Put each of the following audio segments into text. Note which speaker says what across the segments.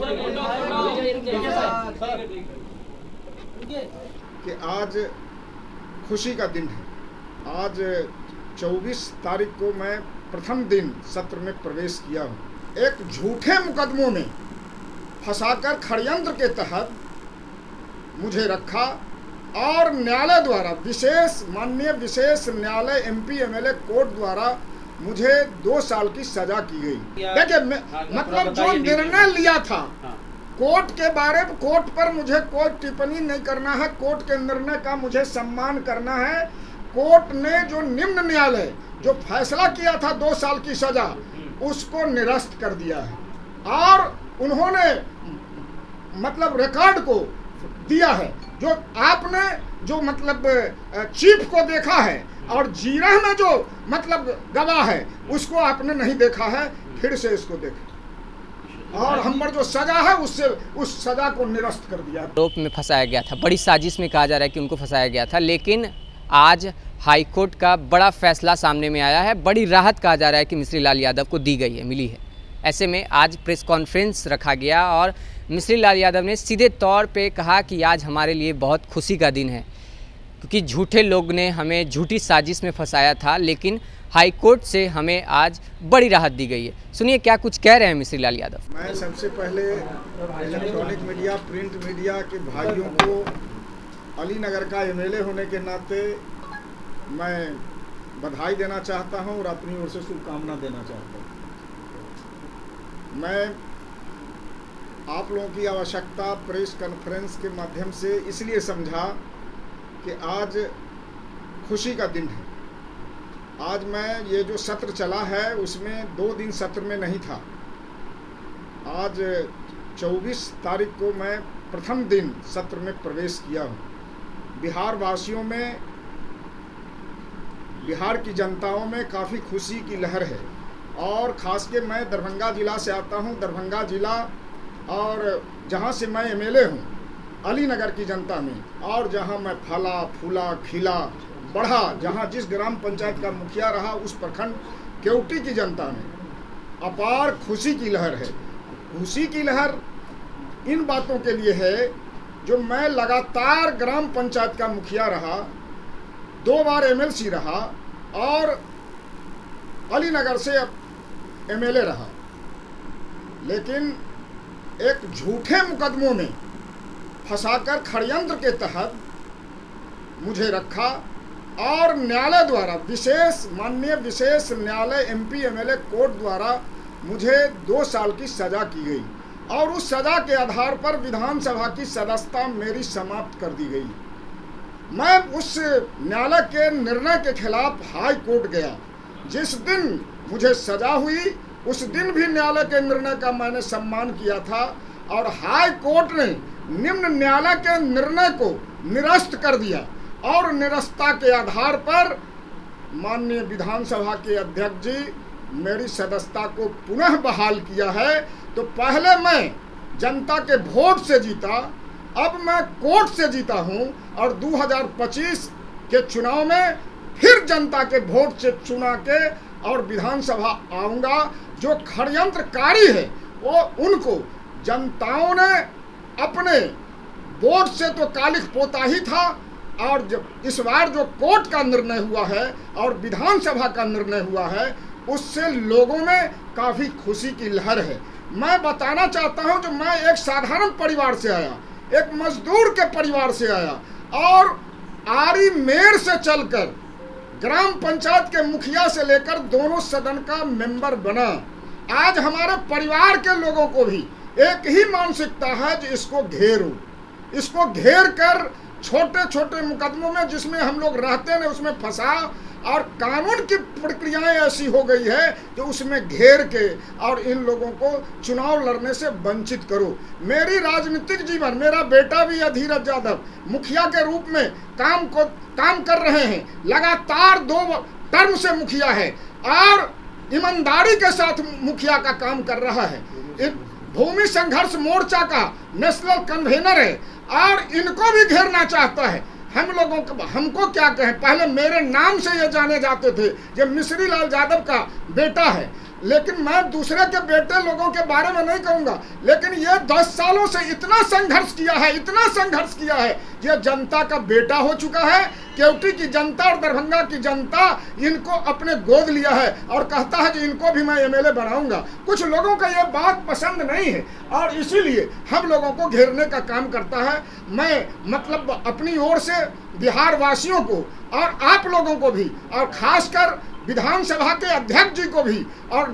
Speaker 1: कि आज खुशी का दिन है। आज 24 तारीख को मैं प्रथम दिन सत्र में प्रवेश किया हूँ। एक झूठे मुकदमों में फंसाकर षड्यंत्र के तहत मुझे रखा और न्यायालय द्वारा माननीय विशेष न्यायालय MP MLA कोर्ट द्वारा मुझे 2 साल की सजा की गई। देखिए मतलब जो निर्णय लिया था कोर्ट के बारे में, कोर्ट पर मुझे कोई टिप्पणी नहीं करना है, कोर्ट के निर्णय का मुझे सम्मान करना है। कोर्ट ने जो निम्न न्यायालय जो फैसला किया था 2 साल की सजा, उसको निरस्त कर दिया है और उन्होंने मतलब रिकॉर्ड को दिया है। जो आपने जो मतलब चीफ को देखा है और जीरा में जो मतलब गवाह है उसको आपने नहीं देखा है, फिर से इसको देखें और हम पर जो सजा है उससे उस सजा को निरस्त कर दिया।
Speaker 2: आरोप में फंसाया गया था, बड़ी साजिश में कहा जा रहा है कि उनको फंसाया गया था, लेकिन आज हाईकोर्ट का बड़ा फैसला सामने में आया है। बड़ी राहत कहा जा रहा है कि मिश्री लाल यादव को दी गई है, मिली है। ऐसे में आज प्रेस कॉन्फ्रेंस रखा गया और मिश्री लाल यादव ने सीधे तौर पे कहा कि आज हमारे लिए बहुत खुशी का दिन है, क्योंकि झूठे लोग ने हमें झूठी साजिश में फंसाया था, लेकिन हाईकोर्ट से हमें आज बड़ी राहत दी गई है। सुनिए क्या कुछ कह रहे हैं मिश्री लाल यादव।
Speaker 1: मैं सबसे पहले इलेक्ट्रॉनिक मीडिया, प्रिंट मीडिया के भाइयों को अलीनगर का MLA होने के नाते मैं बधाई देना चाहता हूं और अपनी ओर से शुभकामना देना चाहता हूं। मैं आप लोगों की आवश्यकता प्रेस कॉन्फ्रेंस के माध्यम से इसलिए समझा कि आज खुशी का दिन है। आज मैं ये जो सत्र चला है उसमें 2 दिन सत्र में नहीं था। आज 24 तारीख को मैं प्रथम दिन सत्र में प्रवेश किया हूँ। बिहार वासियों में, बिहार की जनताओं में काफ़ी खुशी की लहर है और ख़ास के मैं दरभंगा ज़िला से आता हूँ। दरभंगा ज़िला और जहाँ से मैं MLA हूँ अलीनगर की जनता में, और जहाँ मैं फला फूला खिला बढ़ा, जहाँ जिस ग्राम पंचायत का मुखिया रहा उस प्रखंड केवटी की जनता में अपार खुशी की लहर है। खुशी की लहर इन बातों के लिए है जो मैं लगातार ग्राम पंचायत का मुखिया रहा, 2 बार MLC रहा और अलीनगर से MLA रहा, लेकिन एक झूठे मुकदमों में फंसाकर षड्यंत्र के तहत मुझे रखा और न्यायालय द्वारा माननीय विशेष न्यायालय MP MLA कोर्ट द्वारा मुझे 2 साल की सजा की गई और उस सजा के आधार पर विधानसभा की सदस्यता मेरी समाप्त कर दी गई। मैं उस न्यायालय के निर्णय के खिलाफ हाई कोर्ट गया। जिस दिन मुझे सजा हुई उस दिन भी न्यायालय के निर्णय का मैंने सम्मान किया था और हाई कोर्ट ने निम्न न्यायालय के निर्णय को निरस्त कर दिया और निरस्ता के आधार पर माननीय विधानसभा के अध्यक्ष जी मेरी सदस्यता को पुनः बहाल किया है। तो पहले मैं जनता के वोट से जीता, अब मैं कोर्ट से जीता हूं और 2025 के चुनाव में फिर जनता के वोट से चुना के और विधानसभा आऊँगा। जो षड्यंत्रकारी है वो उनको जनताओं ने अपने वोट से तो कालिख पोता ही था, और जब इस बार जो कोर्ट का निर्णय हुआ है और विधानसभा का निर्णय हुआ है उससे लोगों में काफ़ी खुशी की लहर है। मैं बताना चाहता हूं जो मैं एक साधारण परिवार से आया, एक मजदूर के परिवार से आया और आरी मेर से चलकर ग्राम पंचायत के मुखिया से लेकर दोनों सदन का मेंबर बना। आज हमारे परिवार के लोगों को भी एक ही मानसिकता है जो इसको घेरूं, इसको घेर कर छोटे छोटे मुकदमों में जिसमें हम लोग रहते हैं उसमें फंसा और कानून की प्रक्रियाएं ऐसी हो गई है कि उसमें घेर के और इन लोगों को चुनाव लड़ने से वंचित करो। मेरी राजनीतिक जीवन, मेरा बेटा भी है धीरज यादव, मुखिया के रूप में काम कर रहे हैं, लगातार 2 टर्म से मुखिया है और ईमानदारी के साथ मुखिया का काम कर रहा है। भूमि संघर्ष मोर्चा का नेशनल कन्वेनर है और इनको भी घेरना चाहता है। हम लोगों को, हमको क्या कहें, पहले मेरे नाम से ये जाने जाते थे, ये मिश्री लाल यादव का बेटा है लेकिन मैं दूसरे के बेटे लोगों के बारे में नहीं कहूँगा। लेकिन ये 10 सालों से इतना संघर्ष किया है, इतना संघर्ष किया है, ये जनता का बेटा हो चुका है। केवटी की जनता और दरभंगा की जनता इनको अपने गोद लिया है और कहता है कि इनको भी मैं एमएलए बनाऊंगा। कुछ लोगों का ये बात पसंद नहीं है और इसीलिए हम लोगों को घेरने का काम करता है। मैं मतलब अपनी ओर से बिहार वासियों को और आप लोगों को भी और खासकर विधानसभा के अध्यक्ष जी को भी और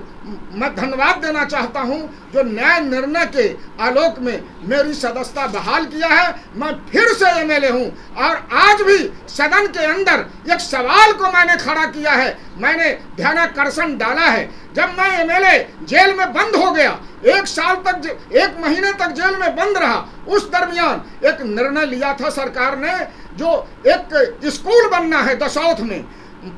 Speaker 1: मैं धन्यवाद देना चाहता हूं जो न्याय निर्णय के आलोक में मेरी सदस्यता बहाल किया है। मैं फिर से एमएलए हूं और आज भी सदन के अंदर एक सवाल को मैंने खड़ा किया है, मैंने ध्यानाकर्षण डाला है। जब मैं एमएलए जेल में बंद हो गया, 1 साल तक 1 महीने तक जेल में बंद रहा, उस दरमियान एक निर्णय लिया था सरकार ने, जो एक स्कूल बनना है दसौथ में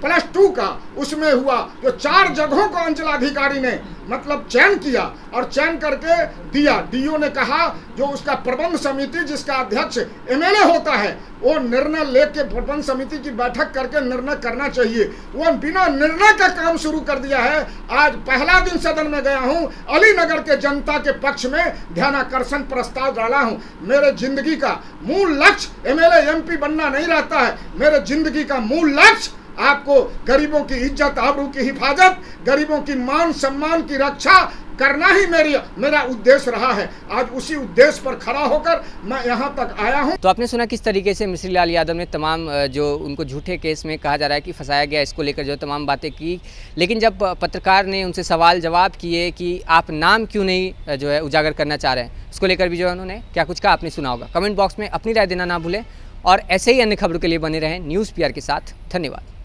Speaker 1: +2 का, उसमें हुआ जो 4 जगहों को अंचलाधिकारी ने मतलब चयन किया और चयन करके दिया। डीओ ने कहा जो उसका प्रबंध समिति जिसका अध्यक्ष एमएलए होता है वो निर्णय लेके प्रबंध समिति की बैठक करके निर्णय करना चाहिए। वो बिना निर्णय का काम शुरू कर दिया है। आज पहला दिन सदन में गया हूँ, अलीनगर के जनता के पक्ष में ध्यानाकर्षण प्रस्ताव डाला हूँ। मेरे जिंदगी का मूल लक्ष्य एमएलए एमपी बनना नहीं रहता है। मेरे जिंदगी का मूल लक्ष्य आपको गरीबों की इज्जत आबरू की हिफाजत, गरीबों की मान सम्मान की रक्षा करना ही मेरा उद्देश्य रहा है। आज उसी उद्देश्य पर खड़ा होकर मैं यहाँ तक आया हूँ।
Speaker 2: तो आपने सुना किस तरीके से मिश्री लाल यादव ने तमाम जो उनको झूठे केस में कहा जा रहा है कि फंसाया गया, इसको लेकर जो तमाम बातें की। लेकिन जब पत्रकार ने उनसे सवाल जवाब किए कि आप नाम क्यों नहीं जो है उजागर करना चाह रहे हैं, इसको लेकर भी जो है उन्होंने क्या कुछ कहा आपने सुना होगा। कमेंट बॉक्स में अपनी राय देना ना भूलें और ऐसे ही अन्य खबरों के लिए बने रहें न्यूज़ PR के साथ। धन्यवाद।